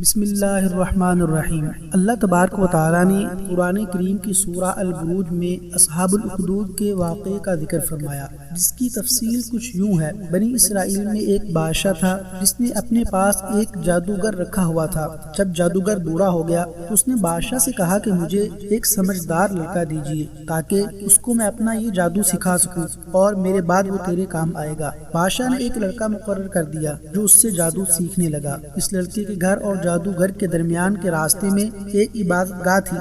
بسم اللہ الرحمن الرحیم۔ اللہ تبارک و تعالیٰ نے قرآن کریم کی سورہ البروج میں اصحاب الاخدود کے واقعے کا ذکر فرمایا، جس کی تفصیل کچھ یوں ہے۔ بنی اسرائیل میں ایک بادشاہ تھا جس نے اپنے پاس ایک جادوگر رکھا ہوا تھا۔ جب جادوگر بوڑھا ہو گیا تو اس نے بادشاہ سے کہا کہ مجھے ایک سمجھدار لڑکا دیجیے تاکہ اس کو میں اپنا یہ جادو سکھا سکوں اور میرے بعد وہ تیرے کام آئے گا۔ بادشاہ نے ایک لڑکا مقرر کر دیا جو اس سے جادو سیکھنے لگا۔ اس لڑکے کے گھر اور جادوگر کے درمیان کے راستے میں ایک عبادت گاہ تھی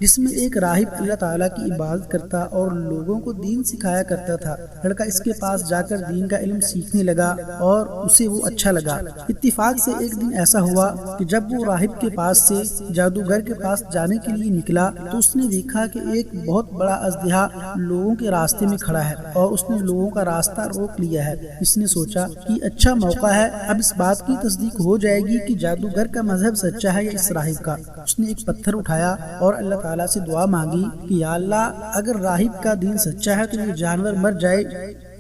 جس میں ایک راہب اللہ تعالیٰ کی عبادت کرتا اور لوگوں کو دین سکھایا کرتا تھا۔ لڑکا اس کے پاس جا کر دین کا علم سیکھنے لگا اور اسے وہ اچھا لگا۔ اتفاق سے ایک دن ایسا ہوا کہ جب وہ راہب کے پاس سے جادوگر کے پاس جانے کے لیے نکلا تو اس نے دیکھا کہ ایک بہت بڑا اژدہا لوگوں کے راستے میں کھڑا ہے اور اس نے لوگوں کا راستہ روک لیا ہے۔ اس نے سوچا کہ اچھا موقع ہے، اب اس بات کی تصدیق ہو جائے گی کہ جادوگر کا مذہب سچا ہے یا اس راہب کا۔ اس نے ایک پتھر اٹھایا اور اللہ تعالیٰ سے دعا مانگی کہ یا اللہ، اگر راہب کا دین سچا ہے تو یہ جانور مر جائے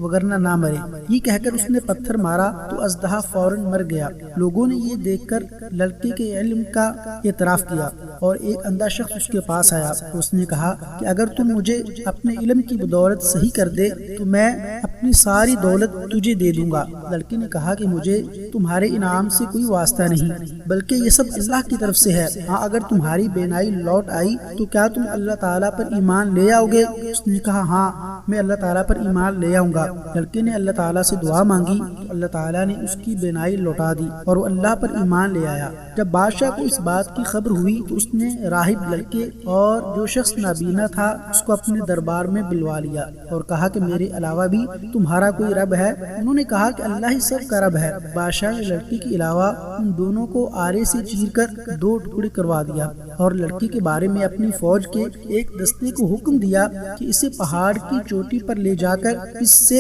وگرنہ نہ مرے۔ یہ کہہ کر اس نے پتھر مارا تو اژدہا فوراً مر گیا۔ لوگوں نے یہ دیکھ کر لڑکے کے علم کا اعتراف کیا اور ایک اندھا شخص اس کے پاس آیا۔ اس نے کہا کہ اگر تم مجھے اپنے علم کی بدولت صحیح کر دے تو میں اپنی ساری دولت تجھے دے دوں گا۔ لڑکے نے کہا کہ مجھے تمہارے انعام سے کوئی واسطہ نہیں، بلکہ یہ سب اللہ کی طرف سے ہے۔ ہاں، اگر تمہاری بینائی لوٹ آئی تو کیا تم اللہ تعالیٰ پر ایمان لے آؤ گے؟ اس نے کہا ہاں، میں اللہ تعالیٰ پر ایمان لے آؤں گا۔ لڑکے نے اللہ تعالیٰ سے دعا مانگی تو اللہ تعالیٰ نے اس کی بینائی لوٹا دی اور وہ اللہ پر ایمان لے آیا۔ جب بادشاہ کو اس بات کی خبر ہوئی تو اس نے راہب، لڑکے اور جو شخص نابینا تھا اس کو اپنے دربار میں بلوا لیا اور کہا کہ میرے علاوہ بھی تمہارا کوئی رب ہے؟ انہوں نے کہا کہ اللہ ہی سب کا رب ہے۔ بادشاہ نے لڑکے کے علاوہ ان دونوں کو آرے سے چیر کر دو ٹکڑے کروا دیا اور لڑکے کے بارے میں اپنی فوج کے ایک دستے کو حکم دیا کہ اسے پہاڑ کی چوٹی پر لے جا کر اس سے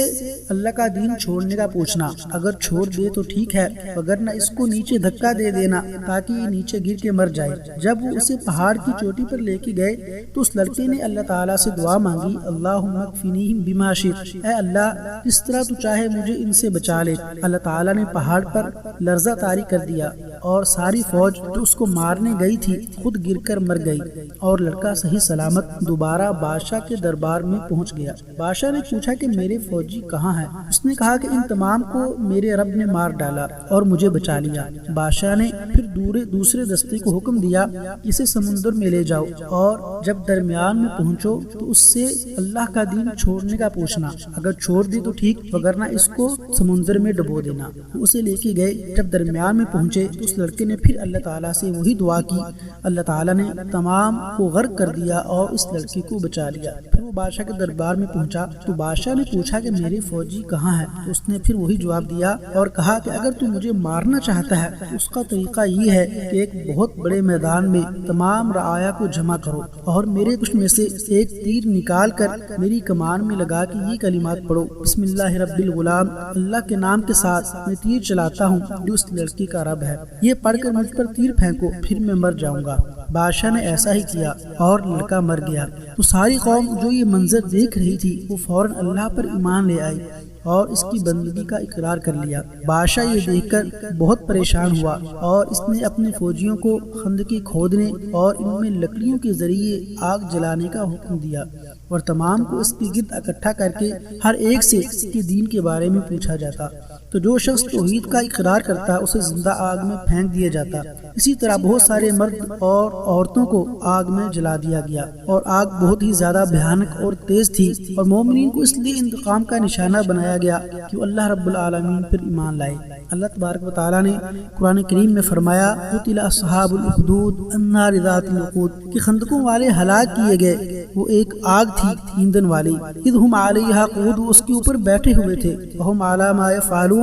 اللہ کا دین چھوڑنے کا پوچھنا۔ اگر چھوڑ دے تو ٹھیک ہے، وگرنہ اس کو نیچے دھکا دے دینا تاکہ یہ نیچے گر کے مر جائے۔ جب وہ اسے پہاڑ کی چوٹی پر لے کے گئے تو اس لڑکے نے اللہ تعالیٰ سے دعا مانگی، اللہم اکفنیہم بما شئت، اے اللہ جس طرح تو چاہے مجھے ان سے بچا لے۔ اللہ تعالیٰ نے پہاڑ پر لرزہ طاری کر دیا اور ساری فوج جو اس کو مارنے گئی تھی خود گر کر مر گئی اور لڑکا صحیح سلامت دوبارہ بادشاہ کے دربار میں پہنچ گیا۔ بادشاہ نے پوچھا کہ میرے فوجی کہاں ہیں؟ اس نے کہا کہ ان تمام کو میرے رب نے مار ڈالا اور مجھے بچا لیا۔ بادشاہ نے پھر دوسرے دستے کو حکم دیا کہ اسے سمندر میں لے جاؤ اور جب درمیان میں پہنچو تو اس سے اللہ کا دین چھوڑنے کا پوچھنا۔ اگر چھوڑ دی تو ٹھیک، وگرنہ اس کو سمندر میں ڈبو دینا۔ اسے لے کے گئے۔ جب درمیان میں پہنچے تو اس لڑکے نے پھر اللہ تعالیٰ سے وہی دعا کی۔ اللہ تعالیٰ نے تمام کو غرق کر دیا اور اس لڑکے کو بچا لیا۔ پھر وہ بادشاہ کے دربار میں پہنچا تو بادشاہ نے پوچھا کہ میرے فوجی کہاں ہے؟ تو اس نے پھر وہی جواب دیا اور کہا کہ اگر تو مجھے مارنا چاہتا ہے تو اس کا طریقہ یہ ہے کہ ایک بہت بڑے میدان میں تمام رعایا کو جمع کرو اور میرے کچھ میں سے ایک تیر نکال کر میری کمان میں لگا کے یہ کلمات پڑھو، بسم اللہ رب الغلام، اللہ کے نام کے ساتھ میں تیر چلاتا ہوں جو اس لڑکی کا رب ہے۔ یہ پڑھ کر مجھ پر تیر پھینکو، پھر میں مر جاؤں گا۔ بادشاہ نے ایسا ہی کیا اور لڑکا مر گیا۔ تو ساری قوم جو یہ منظر دیکھ رہی تھی وہ فوراً اللہ پر ایمان لے آئی اور اس کی بندگی کا اقرار کر لیا۔ بادشاہ یہ دیکھ کر بہت پریشان ہوا اور اس نے اپنے فوجیوں کو خندقیں کھودنے اور ان میں لکڑیوں کے ذریعے آگ جلانے کا حکم دیا اور تمام کو اس کے گرد اکٹھا کر کے ہر ایک سے اس کے دین کے بارے میں پوچھا جاتا۔ تو جو شخص توحید کا اقرار کرتا اسے زندہ آگ میں پھینک دیا جاتا۔ اسی طرح بہت سارے مرد اور عورتوں کو آگ میں جلا دیا گیا اور آگ بہت ہی زیادہ بھیانک اور تیز تھی اور مومنین کو اس لیے انتقام کا نشانہ بنایا گیا کہ وہ اللہ رب العالمین پر ایمان لائے۔ اللہ تبارک و تعالیٰ نے قرآن کریم میں فرمایا، قتل اصحاب الاخدود النار ذات الوقود، کہ خندقوں والے ہلاک کیے گئے، وہ ایک آگ تھی ایندھن والی، اذ ہم علیہا قعود، اس کے اوپر بیٹھے ہوئے تھے، وہم علی ما یفعلون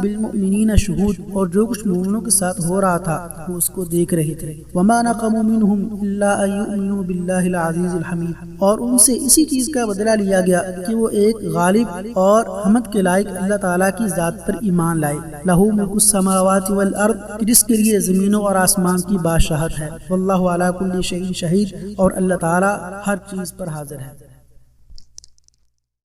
بالمؤمنین شہود، اور جو کچھ مومنوں کے ساتھ ہو رہا تھا وہ اس کو دیکھ رہے تھے۔ وما نقموا منہم الا ان یؤمنوا باللہ العزیز الحمید، اور ان سے اسی چیز کا بدلہ لیا گیا کہ وہ ایک غالب اور حمد کے لائق اللہ تعالیٰ کی ذات پر ایمان لائے۔ لہ ملک السماوات والارض، جس کے لیے زمینوں اور آسمان کی بادشاہت ہے، واللہ علی کل شیء شہید، اور اللہ تعالیٰ ہر چیز پر حاضر ہے۔